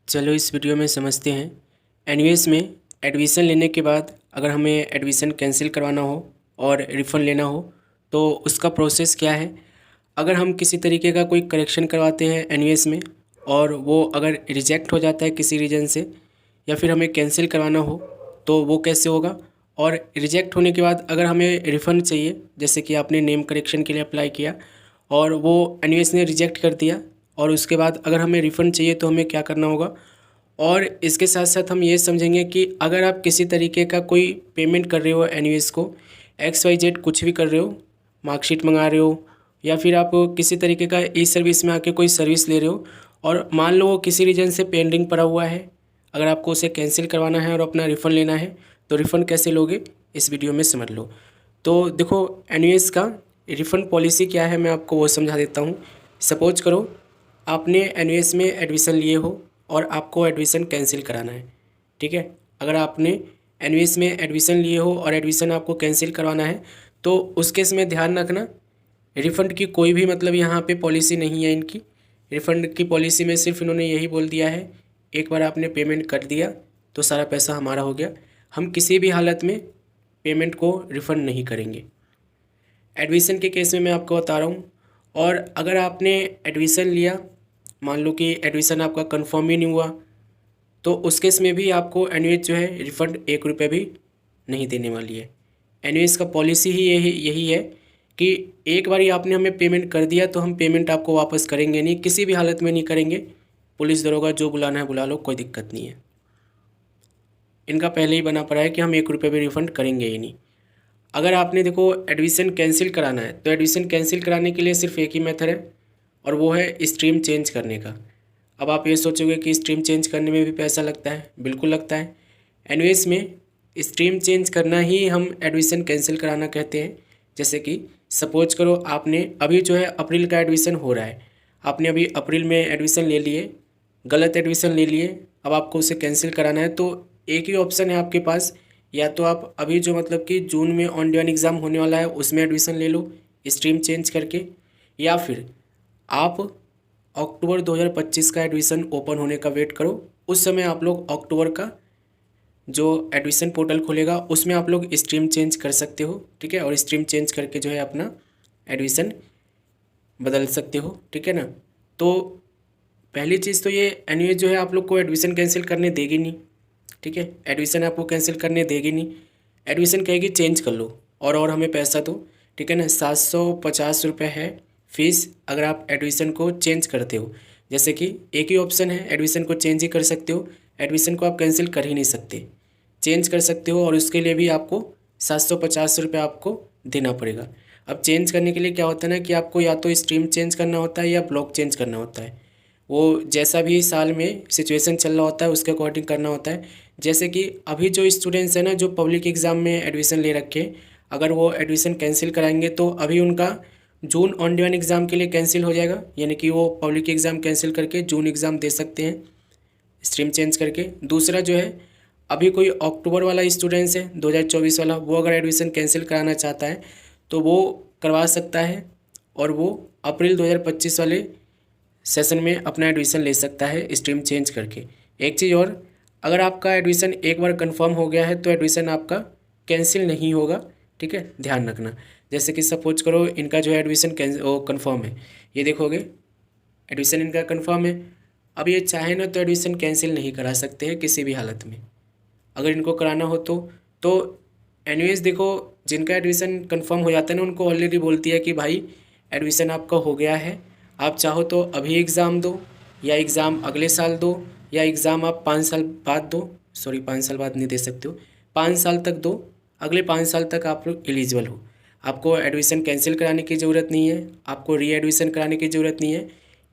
चलो इस वीडियो में समझते हैं। एनयूएस में एडमिशन लेने के बाद अगर हमें एडमिशन कैंसिल करवाना हो और रिफ़ंड लेना हो तो उसका प्रोसेस क्या है। अगर हम किसी तरीके का कोई करेक्शन करवाते हैं एनयूएस में और वो अगर रिजेक्ट हो जाता है किसी रीज़न से या फिर हमें कैंसिल करवाना हो तो वो कैसे होगा। और रिजेक्ट होने के बाद अगर हमें रिफ़ंड चाहिए, जैसे कि आपने नेम करेक्शन के लिए अप्लाई किया और वो एनयूएस ने रिजेक्ट कर दिया और उसके बाद अगर हमें रिफ़ंड चाहिए तो हमें क्या करना होगा। और इसके साथ साथ हम ये समझेंगे कि अगर आप किसी तरीके का कोई पेमेंट कर रहे हो एनयूएस को, XYZ कुछ भी कर रहे हो, मार्कशीट मंगा रहे हो या फिर आप किसी तरीके का ई सर्विस में आके कोई सर्विस ले रहे हो और मान लो वो किसी रीज़न से पेंडिंग पड़ा हुआ है, अगर आपको उसे कैंसिल करवाना है और अपना रिफ़ंड लेना है तो रिफ़ंड कैसे लोगे इस वीडियो में समझ लो। तो देखो, एनयूएस का रिफ़ंड पॉलिसी क्या है मैं आपको वो समझा देता हूँ। सपोज करो आपने एनयूएस में एडमिशन लिए हो और आपको एडमिशन कैंसिल कराना है, ठीक है। अगर आपने एनयूएस में एडमिशन लिए हो और एडमिशन आपको कैंसिल करवाना है तो उस केस में ध्यान रखना, रिफ़ंड की कोई भी मतलब यहाँ पे पॉलिसी नहीं है इनकी। रिफ़ंड की पॉलिसी में सिर्फ इन्होंने यही बोल दिया है, एक बार आपने पेमेंट कर दिया तो सारा पैसा हमारा हो गया, हम किसी भी हालत में पेमेंट को रिफ़ंड नहीं करेंगे। एडमिशन के केस में मैं आपको बता रहा हूँ। और अगर आपने एडमिशन लिया, मान लो कि एडमिशन आपका कंफर्म ही नहीं हुआ तो उस केस में भी आपको एनयूएस जो है रिफ़ंड 1 रुपये भी नहीं देने वाली है। एनयूएस का पॉलिसी ही यही यही है कि एक बार ही आपने हमें पेमेंट कर दिया तो हम पेमेंट आपको वापस करेंगे नहीं, किसी भी हालत में नहीं करेंगे। पुलिस दरोगा जो बुलाना है बुला लो, कोई दिक्कत नहीं है। इनका पहले ही बना पड़ा है कि हम 1 रुपये भी रिफ़ंड करेंगे ही नहीं। अगर आपने देखो एडमिशन कैंसिल कराना है तो एडमिशन कैंसिल कराने के लिए सिर्फ एक ही मेथड है और वो है स्ट्रीम चेंज करने का। अब आप ये सोचोगे कि स्ट्रीम चेंज करने में भी पैसा लगता है, बिल्कुल लगता है। एनयूएस में स्ट्रीम चेंज करना ही हम एडमिशन कैंसिल कराना कहते हैं। जैसे कि सपोज करो आपने अभी जो है अप्रैल का एडमिशन हो रहा है, आपने अभी अप्रैल में एडमिशन ले लिए, गलत एडमिशन ले लिए, अब आपको उसे कैंसिल कराना है तो एक ही ऑप्शन है आपके पास, या तो आप अभी जो मतलब कि जून में ऑन ड्यून एग्ज़ाम होने वाला है उसमें एडमिशन ले लो स्ट्रीम चेंज करके, या फिर आप अक्टूबर 2025 का एडमिशन ओपन होने का वेट करो। उस समय आप लोग अक्टूबर का जो एडमिशन पोर्टल खुलेगा उसमें आप लोग स्ट्रीम चेंज कर सकते हो, ठीक है। और स्ट्रीम चेंज करके जो है अपना एडमिशन बदल सकते हो, ठीक है ना। तो पहली चीज़ तो ये एनयूएस जो है आप लोग को एडमिशन कैंसिल करने देगी नहीं, ठीक है। एडमिशन आपको कैंसिल करने देगी नहीं, एडमिशन कहेगी चेंज कर लो और हमें पैसा दो, ठीक है ना। 750 रुपये है फ़ीस अगर आप एडमिशन को चेंज करते हो। जैसे कि एक ही ऑप्शन है, एडमिशन को चेंज ही कर सकते हो, एडमिशन को आप कैंसिल कर ही नहीं सकते, चेंज कर सकते हो और उसके लिए भी आपको 750 रुपये आपको देना पड़ेगा। अब चेंज करने के लिए क्या होता है ना कि आपको या तो स्ट्रीम चेंज करना होता है या ब्लॉक चेंज करना होता है, वो जैसा भी साल में सिचुएशन चल रहा होता है उसके अकॉर्डिंग करना होता है। जैसे कि अभी जो स्टूडेंट्स हैं ना जो पब्लिक एग्ज़ाम में एडमिशन ले रखे, अगर वो एडमिशन कैंसिल कराएंगे तो अभी उनका जून ऑन ड्यून एग्ज़ाम के लिए कैंसिल हो जाएगा, यानी कि वो पब्लिक एग्ज़ाम कैंसिल करके जून एग्ज़ाम दे सकते हैं स्ट्रीम चेंज करके। दूसरा जो है, अभी कोई अक्टूबर वाला स्टूडेंट्स है 2024 वाला, वो अगर एडमिशन कैंसिल कराना चाहता है तो वो करवा सकता है और वो अप्रैल 2025 वाले सेशन में अपना एडमिशन ले सकता है स्ट्रीम चेंज करके। एक चीज़ और, अगर आपका एडमिशन एक बार कंफर्म हो गया है तो एडमिशन आपका कैंसिल नहीं होगा, ठीक है, ध्यान रखना। जैसे कि सपोज करो इनका जो है एडमिशन कंफर्म है, ये देखोगे एडमिशन इनका कंफर्म है, अब ये चाहे ना तो एडमिशन कैंसिल नहीं करा सकते हैं किसी भी हालत में अगर इनको कराना हो तो एनयूएस देखो जिनका एडमिशन कंफर्म हो जाता है ना उनको ऑलरेडी बोलती है कि भाई एडमिशन आपका हो गया है, आप चाहो तो अभी एग्ज़ाम दो या एग्ज़ाम अगले साल दो या एग्ज़ाम आप 5 साल बाद दो, सॉरी 5 साल बाद नहीं दे सकते हो, 5 साल तक दो, अगले 5 साल तक आप लोग एलिजिबल हो। आपको एडमिशन कैंसिल कराने की ज़रूरत नहीं है, आपको री एडमिशन कराने की ज़रूरत नहीं है।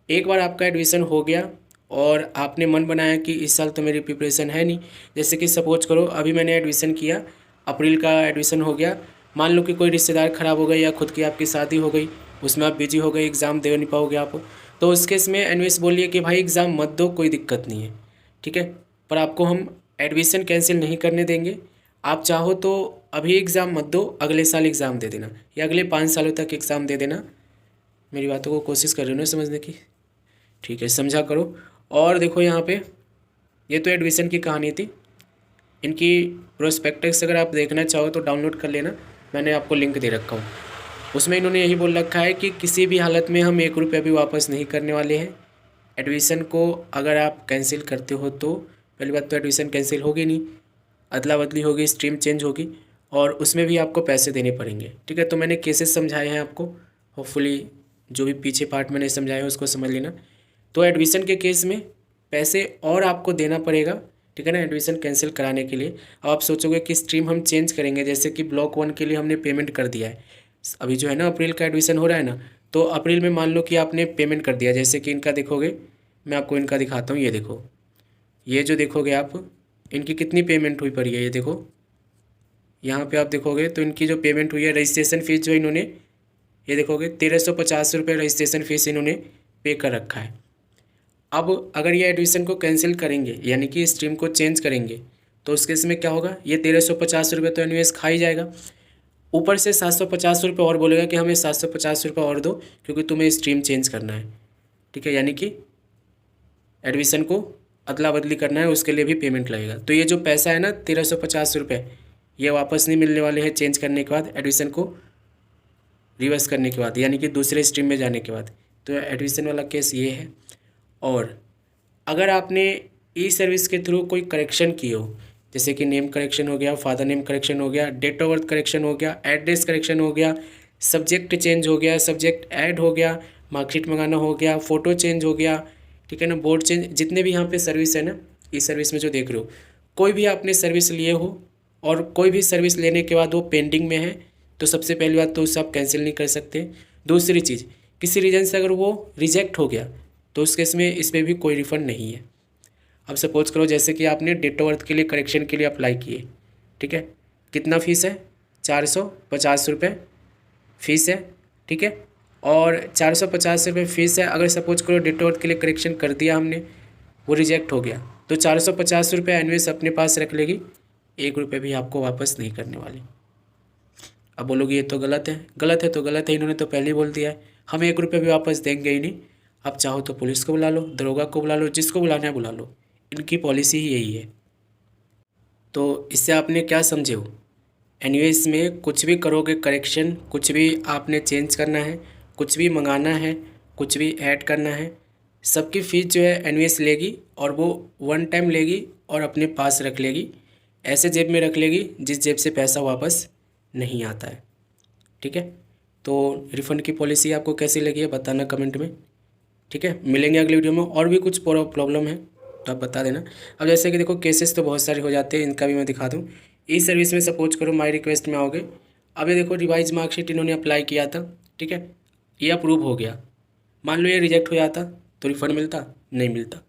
एक बार आपका एडमिशन हो गया और आपने मन बनाया कि इस साल तो मेरी प्रिपरेशन है नहीं, जैसे कि सपोज करो अभी मैंने एडमिशन किया, अप्रैल का एडमिशन हो गया, मान लो कि कोई रिश्तेदार ख़राब हो गई या खुद की आपकी शादी हो गई, उसमें आप बिजी हो गए, एग्ज़ाम दे नहीं पाओगे आप, तो उस केस में एनयूएस बोलिए कि भाई एग्ज़ाम मत दो, कोई दिक्कत नहीं है, ठीक है, पर आपको हम एडमिशन कैंसिल नहीं करने देंगे। आप चाहो तो अभी एग्ज़ाम मत दो, अगले साल एग्ज़ाम दे देना या अगले 5 सालों तक एग्ज़ाम दे देना। मेरी बातों को कोशिश कर रहे हो ना समझने की, ठीक है, समझा करो। और देखो यहाँ पे ये तो एडमिशन की कहानी थी। इनकी प्रोस्पेक्टस अगर आप देखना चाहो तो डाउनलोड कर लेना, मैंने आपको लिंक दे रखा हूँ। उसमें इन्होंने यही बोल रखा है कि किसी भी हालत में हम 1 रुपया भी वापस नहीं करने वाले हैं। एडमिशन को अगर आप कैंसिल करते हो तो पहली बात तो एडमिशन कैंसिल होगी नहीं, अदला बदली होगी, स्ट्रीम चेंज होगी और उसमें भी आपको पैसे देने पड़ेंगे। ठीक है, तो मैंने केसेस समझाए हैं आपको, होपफुली जो भी पीछे पार्ट मैंने समझाया है उसको समझ लेना। तो एडमिशन के केस में पैसे और आपको देना पड़ेगा, ठीक है ना, एडमिशन कैंसिल कराने के लिए। अब आप सोचोगे कि स्ट्रीम हम चेंज करेंगे, जैसे कि ब्लॉक 1 के लिए हमने पेमेंट कर दिया है, अभी जो है ना अप्रैल का एडमिशन हो रहा है ना, तो अप्रैल में मान लो कि आपने पेमेंट कर दिया। जैसे कि इनका देखोगे, मैं आपको इनका दिखाता हूँ, ये देखो, ये जो देखोगे आप, इनकी कितनी पेमेंट हुई पड़ी है, ये देखो यहाँ पे आप देखोगे तो इनकी जो पेमेंट हुई है, रजिस्ट्रेशन फ़ीस जो इन्होंने, ये देखोगे 1350 रुपये रजिस्ट्रेशन फ़ीस इन्होंने पे कर रखा है। अब अगर ये एडमिशन को कैंसिल करेंगे यानी कि स्ट्रीम को चेंज करेंगे तो उस केस में क्या होगा, ये 1350 रुपये तो एनवेस खा ही जाएगा, ऊपर से 750 रुपये और बोलेगा कि हमें 750 रुपये और दो क्योंकि तुम्हें स्ट्रीम चेंज करना है। ठीक है, यानी कि एडमिशन को अदला बदली करना है, उसके लिए भी पेमेंट लगेगा। तो ये जो पैसा है ना 1350 रुपये, ये वापस नहीं मिलने वाले हैं चेंज करने के बाद, एडमिशन को रिवर्स करने के बाद, यानी कि दूसरे स्ट्रीम में जाने के बाद। तो एडमिशन वाला केस ये है। और अगर आपने ई सर्विस के थ्रू कोई करेक्शन की हो, जैसे कि नेम करेक्शन हो गया, फादर नेम करेक्शन हो गया, डेट ऑफ बर्थ करेक्शन हो गया, एड्रेस करेक्शन हो गया, सब्जेक्ट चेंज हो गया, सब्जेक्ट ऐड हो गया, मार्कशीट मंगाना हो गया, फ़ोटो चेंज हो गया, ठीक है ना, बोर्ड चेंज, जितने भी यहाँ पे सर्विस है ना, ई सर्विस में जो देख रहे हो, कोई भी आपने सर्विस लिए हो और कोई भी सर्विस लेने के बाद वो पेंडिंग में है, तो सबसे पहली बात तो उसे आप कैंसिल नहीं कर सकते। दूसरी चीज़, किसी रीज़न से अगर वो रिजेक्ट हो गया तो उस केस में इस पर भी कोई रिफ़ंड नहीं है। अब सपोज करो जैसे कि आपने डेट ऑफ बर्थ के लिए करेक्शन के लिए अप्लाई किए, ठीक है, कितना फ़ीस है, 450 रुपये फ़ीस है, ठीक है, और 450 रुपये फ़ीस है। अगर सपोज करो डेट ऑफ बर्थ के लिए करेक्शन कर दिया हमने, वो रिजेक्ट हो गया, तो 450 रुपये एनवेस अपने पास रख लेगी, 1 रुपये भी आपको वापस नहीं करने वाली। अब बोलोगे ये तो गलत है, गलत है तो गलत है, इन्होंने तो पहले ही बोल दिया है हम 1 रुपये भी वापस देंगे ही नहीं। आप चाहो तो पुलिस को बुला लो, दरोगा को बुला लो, जिसको बुलाना है बुला लो, इनकी पॉलिसी ही यही है। तो इससे आपने क्या समझे हो, एनीवेज में कुछ भी करोगे करेक्शन, कुछ भी आपने चेंज करना है, कुछ भी मंगाना है, कुछ भी ऐड करना है, सबकी फ़ीस जो है एनीवेज लेगी और वो वन टाइम लेगी और अपने पास रख लेगी, ऐसे जेब में रख लेगी जिस जेब से पैसा वापस नहीं आता है। ठीक है, तो रिफ़ंड की पॉलिसी आपको कैसी लगी है बताना कमेंट में। ठीक है, मिलेंगे अगली वीडियो में। और भी कुछ प्रॉब्लम है तो आप बता देना। अब जैसे कि देखो केसेस तो बहुत सारे हो जाते हैं, इनका भी मैं दिखा दूँ। ई सर्विस में सपोज करो माई रिक्वेस्ट में आओगे, अब ये देखो रिवाइज मार्कशीट इन्होंने अप्लाई किया था, ठीक है, ये अप्रूव हो गया, मान लो ये रिजेक्ट हो जाता तो रिफ़ंड मिलता, नहीं मिलता।